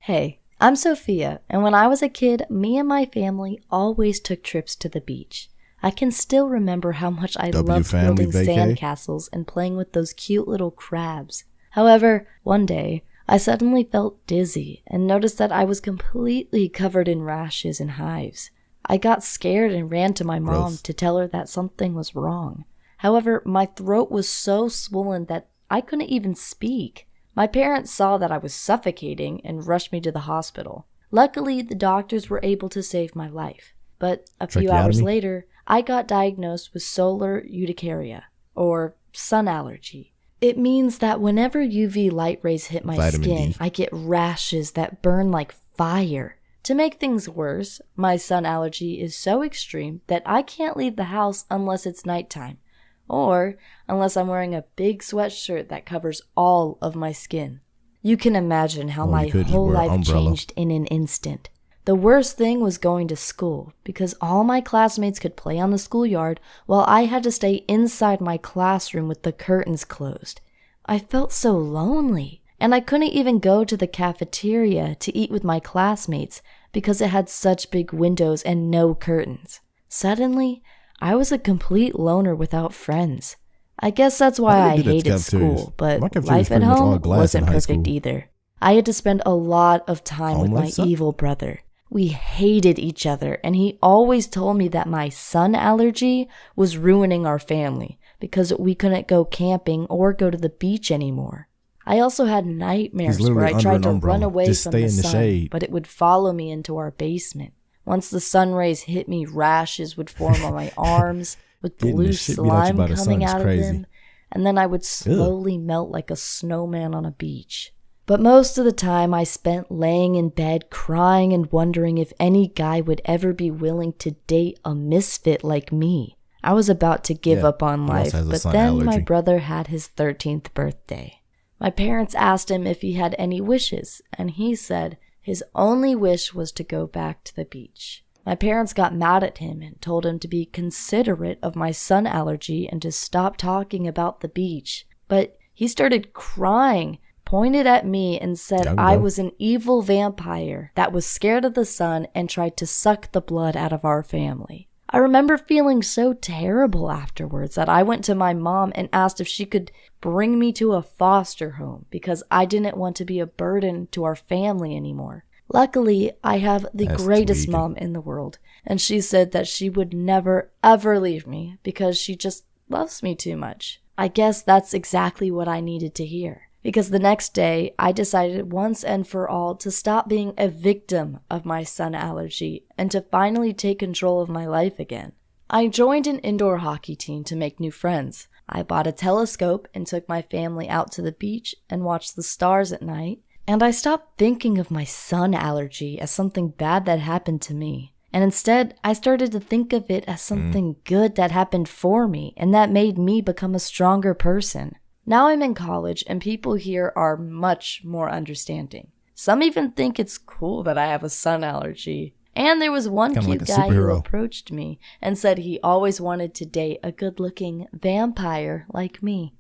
Hey, I'm Sophia, and when I was a kid, me and my family always took trips to the beach. I can still remember how much I loved building sandcastles and playing with those cute little crabs. However, one day, I suddenly felt dizzy and noticed that I was completely covered in rashes and hives. I got scared and ran to my mom to tell her that something was wrong. However, my throat was so swollen that I couldn't even speak. My parents saw that I was suffocating and rushed me to the hospital. Luckily, the doctors were able to save my life. But a few hours later, I got diagnosed with solar urticaria, or sun allergy. It means that whenever UV light rays hit my skin, I get rashes that burn like fire. To make things worse, my sun allergy is so extreme that I can't leave the house unless it's nighttime, or unless I'm wearing a big sweatshirt that covers all of my skin. You can imagine how my whole life changed in an instant. The worst thing was going to school, because all my classmates could play on the schoolyard while I had to stay inside my classroom with the curtains closed. I felt so lonely, and I couldn't even go to the cafeteria to eat with my classmates because it had such big windows and no curtains. Suddenly, I was a complete loner without friends. I guess that's why I hated school, but life at home wasn't perfect either. I had to spend a lot of time with my evil brother. We hated each other, and he always told me that my sun allergy was ruining our family because we couldn't go camping or go to the beach anymore. I also had nightmares where I tried to run away from the sun, but it would follow me into our basement. Once the sun rays hit me, rashes would form on my arms with blue slime coming out of them, and then I would slowly melt like a snowman on a beach. But most of the time I spent laying in bed crying and wondering if any guy would ever be willing to date a misfit like me. I was about to give up on life, but then my brother had his 13th birthday. My parents asked him if he had any wishes, and he said his only wish was to go back to the beach. My parents got mad at him and told him to be considerate of my sun allergy and to stop talking about the beach. But he started crying, pointed at me, and said I was an evil vampire that was scared of the sun and tried to suck the blood out of our family. I remember feeling so terrible afterwards that I went to my mom and asked if she could bring me to a foster home because I didn't want to be a burden to our family anymore. Luckily, I have the greatest mom in the world, and she said that she would never ever leave me because she just loves me too much. I guess that's exactly what I needed to hear. Because the next day, I decided once and for all to stop being a victim of my sun allergy and to finally take control of my life again. I joined an indoor hockey team to make new friends. I bought a telescope and took my family out to the beach and watched the stars at night. And I stopped thinking of my sun allergy as something bad that happened to me. And instead, I started to think of it as something good that happened for me and that made me become a stronger person. Now I'm in college, and people here are much more understanding. Some even think it's cool that I have a sun allergy. And there was one cute guy who approached me and said he always wanted to date a good-looking vampire like me.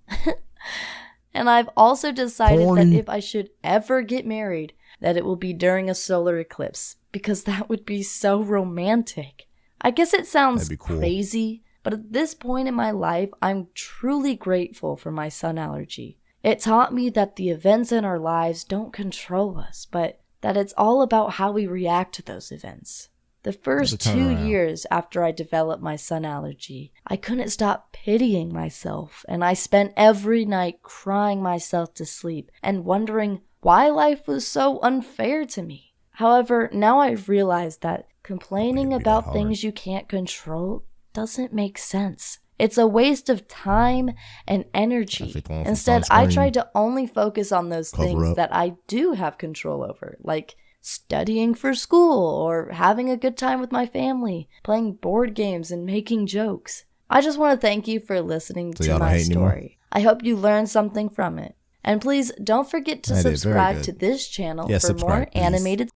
And I've also decided that if I should ever get married, that it will be during a solar eclipse, because that would be so romantic. I guess it sounds crazy, but at this point in my life, I'm truly grateful for my sun allergy. It taught me that the events in our lives don't control us, but that it's all about how we react to those events. The first 2 years after I developed my sun allergy, I couldn't stop pitying myself, and I spent every night crying myself to sleep and wondering why life was so unfair to me. However, now I've realized that complaining about things you can't control doesn't make sense. It's a waste of time and energy. Instead, I try to only focus on those things that I do have control over, like studying for school or having a good time with my family, playing board games and making jokes. I just want to thank you for listening to my story. I hope you learned something from it. And please don't forget to subscribe to this channel for more animated